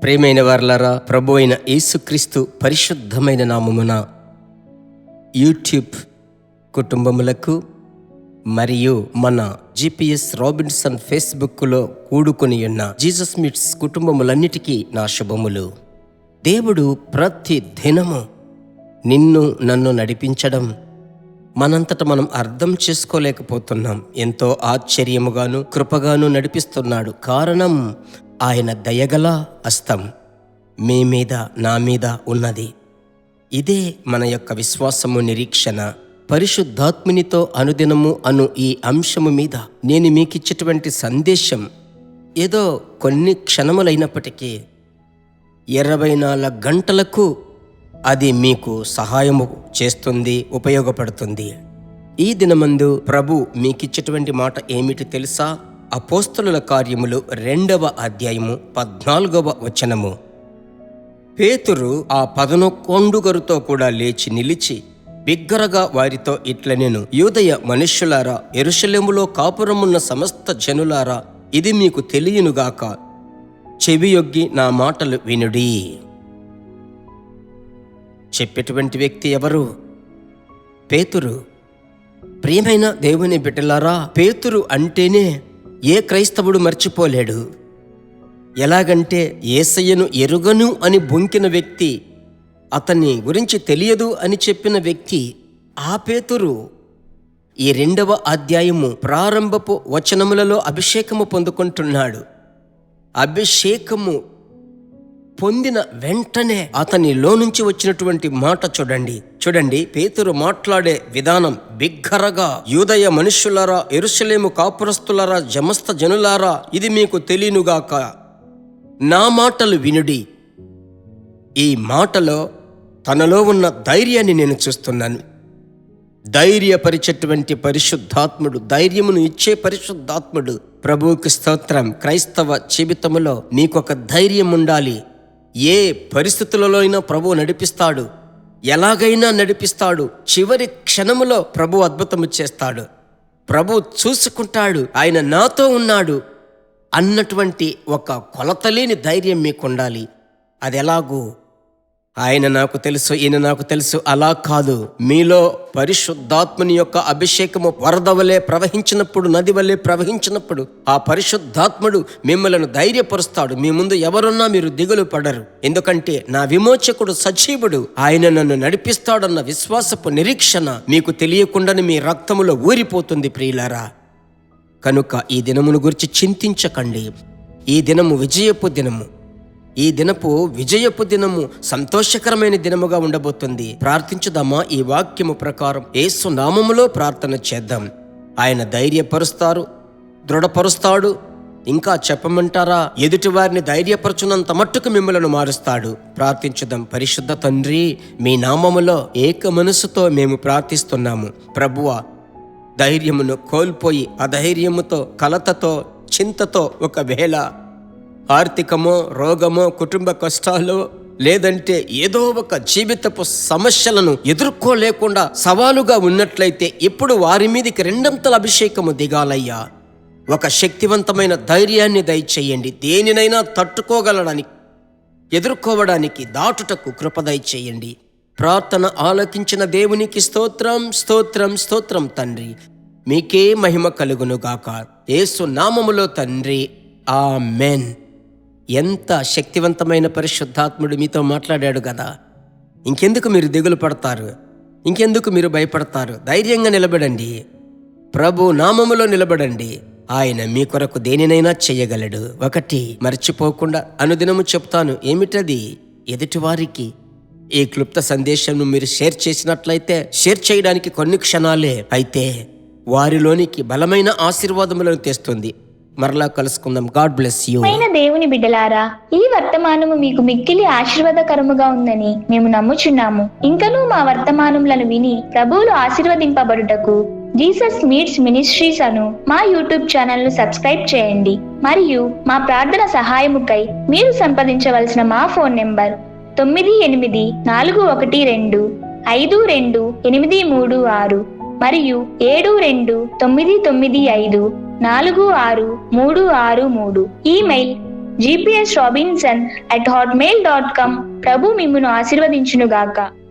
ప్రియమైన వారలారా, ప్రభు అయిన యేసుక్రీస్తు పరిశుద్ధమైన నామమున యూట్యూబ్ కుటుంబములకు మరియు మన GPS రాబిన్సన్ ఫేస్బుక్లో కూడుకొని ఉన్న జీసస్ మీట్స్ కుటుంబములన్నిటికీ నా శుభములు. దేవుడు ప్రతి దినము నిన్ను నన్ను నడిపించడం మనంతట మనం అర్థం చేసుకోలేకపోతున్నాం. ఎంతో ఆశ్చర్యముగాను కృపగాను నడిపిస్తున్నాడు. కారణం ఆయన దయగల హస్తం మీ మీద నా మీద ఉన్నది. ఇదే మన యొక్క విశ్వాసము, నిరీక్షణ. పరిశుద్ధాత్మునితో అనుదినము అను ఈ అంశము మీద నేను మీకిచ్చేటువంటి సందేశం ఏదో కొన్ని క్షణములైనప్పటికీ 24 గంటలకు అది మీకు సహాయము చేస్తుంది, ఉపయోగపడుతుంది. ఈ దినమందు ప్రభు మీకిచ్చేటువంటి మాట ఏమిటి తెలుసా? అపోస్తలుల కార్యములు 2వ అధ్యాయము 14వ వచనము. పేతురు ఆ 11 కూడా లేచి నిలిచి బిగ్గరగా వారితో ఇట్లనెను, యూదయ మనుష్యులారా, యెరూషలేములో కాపురమున్న సమస్త జనులారా, ఇది మీకు తెలియనుగాక, చెవియొగ్గి నా మాటలు వినుడి. చెప్పేటువంటి వ్యక్తి ఎవరు? పేతురు. ప్రియమైన దేవుని బిడ్డలారా, పేతురు అంటేనే ఏ క్రైస్తవుడు మర్చిపోలేడు. ఎలాగంటే యేసయ్యను ఎరుగను అని బొంకిన వ్యక్తి, అతన్ని గురించి తెలియదు అని చెప్పిన వ్యక్తి ఆ పేతురు. ఈ 2వ అధ్యాయము ప్రారంభపు వచనములలో అభిషేకము పొందుకుంటున్నాడు. అభిషేకము పొందిన వెంటనే అతనిలో నుంచి వచ్చినటువంటి మాట చూడండి. పేతురు మాట్లాడే విధానం బిగ్గరగా, యూదయ మనుష్యులారా, యెరూషలేము కాపురస్తులారా, సమస్త జనులారా, ఇది మీకు తెలియనుగాక, నా మాటలు వినుడి. ఈ మాటలో తనలో ఉన్న ధైర్యాన్ని నేను చూస్తున్నాను. ధైర్యపరిచేటువంటి పరిశుద్ధాత్ముడు, ధైర్యమును ఇచ్చే పరిశుద్ధాత్ముడు. ప్రభువుకి స్తోత్రం. క్రైస్తవ జీవితంలో నీకొక ధైర్యం ఉండాలి. ఏ పరిస్థితులలో అయినా ప్రభువు నడిపిస్తాడు, ఎలాగైనా నడిపిస్తాడు. చివరి క్షణములో ప్రభు అద్భుతము చేస్తాడు. ప్రభు చూసుకుంటాడు, ఆయన నాతో ఉన్నాడు అన్నటువంటి ఒక కొలతలేని ధైర్యం మీకు ఉండాలి. అది ఎలాగూ? ఆయన నాకు తెలుసు, ఈయన నాకు తెలుసు, అలా కాదు. మీలో పరిశుద్ధాత్ముని యొక్క అభిషేకము వరద వలె ప్రవహించినప్పుడు, నది వలె ప్రవహించినప్పుడు ఆ పరిశుద్ధాత్ముడు మిమ్మల్ని ధైర్యపరుస్తాడు. మీ ముందు ఎవరున్నా మీరు దిగులు పడరు. ఎందుకంటే నా విమోచకుడు సజీవుడు, ఆయన నన్ను నడిపిస్తాడన్న విశ్వాసపు నిరీక్షణ మీకు తెలియకుండానే మీ రక్తములో ఊరిపోతుంది ప్రియులారా. కనుక ఈ దినమును గురించి చింతించకండి. ఈ దినము విజయపు దినము. ఈ దినపు విజయపు దినము సంతోషకరమైన దినముగా ఉండబోతుంది. ప్రార్థించుదామా? ఈ వాక్యము ప్రకారం యేసు నామములో ప్రార్థన చేద్దాం. ఆయన ధైర్యపరుస్తారు, దృఢపరుస్తాడు. ఇంకా చెప్పమంటారా? ఎదుటి వారిని ధైర్యపరచునంత మట్టుకు మిమ్మలను మారుస్తాడు. ప్రార్థించుదాం. పరిశుద్ధ తండ్రి, మీ నామములో ఏక మనసుతో మేము ప్రార్థిస్తున్నాము. ప్రభువా, ధైర్యమును కోల్పోయి అధైర్యముతో, కలతతో, చింతతో, ఒకవేళ ఆర్థికమో, రోగమో, కుటుంబ కష్టాలు, లేదంటే ఏదో ఒక జీవితపు సమస్యలను ఎదుర్కోలేకుండా సవాలుగా ఉన్నట్లయితే ఇప్పుడు వారి మీదకి 2 అభిషేకము దిగాలయ్యా. ఒక శక్తివంతమైన ధైర్యాన్ని దయచేయండి. దేనినైనా తట్టుకోగలడానికి, ఎదుర్కోవడానికి, దాటుటకు కృప దయచేయండి. ప్రార్థన ఆలకించిన దేవునికి స్తోత్రం, స్తోత్రం, స్తోత్రం తండ్రి. మీకే మహిమ కలుగునుగాక. యేసు నామములో తండ్రి, ఆమెన్. ఎంత శక్తివంతమైన పరిశుద్ధాత్ముడు మీతో మాట్లాడాడు కదా. ఇంకెందుకు మీరు దిగులు పడతారు? ఇంకెందుకు మీరు భయపడతారు? ధైర్యంగా నిలబడండి. ప్రభు నామములో నిలబడండి. ఆయన మీ కొరకు దేనినైనా చేయగలడు. ఒకటి మర్చిపోకుండా అనుదినము చెప్తాను. ఏమిటది? ఎదుటివారికి ఈ క్లుప్త సందేశంను మీరు షేర్ చేసినట్లయితే, షేర్ చేయడానికి కొన్ని క్షణాలే అయితే వారిలోనికి బలమైన ఆశీర్వాదములను తెస్తుంది. మరలా కలుసుకుందాం. God bless you. దేవుని బిడ్డలారా, ఈ వర్తమానము మీకు మిక్కిలి ఆశీర్వాదకరముగా ఉందని మేము నమ్ముచున్నాము. ఇంకనూ మా వర్తమానములను విని ప్రభువులు ఆశీర్వదింపబడుటకు జీసస్ మీట్స్ మినిస్ట్రీస్ అను మా యూట్యూబ్ ఛానల్ ను సబ్స్క్రైబ్ చేయండి. మరియు మా ప్రార్థన సహాయముకై మీరు సంప్రదించవలసిన మా ఫోన్ నెంబర్ 9842528236 మరియు 7299546363. Email gpsrobinson@hotmail.com. ప్రభు మిమ్మును ఆశీర్వదించునుగాక.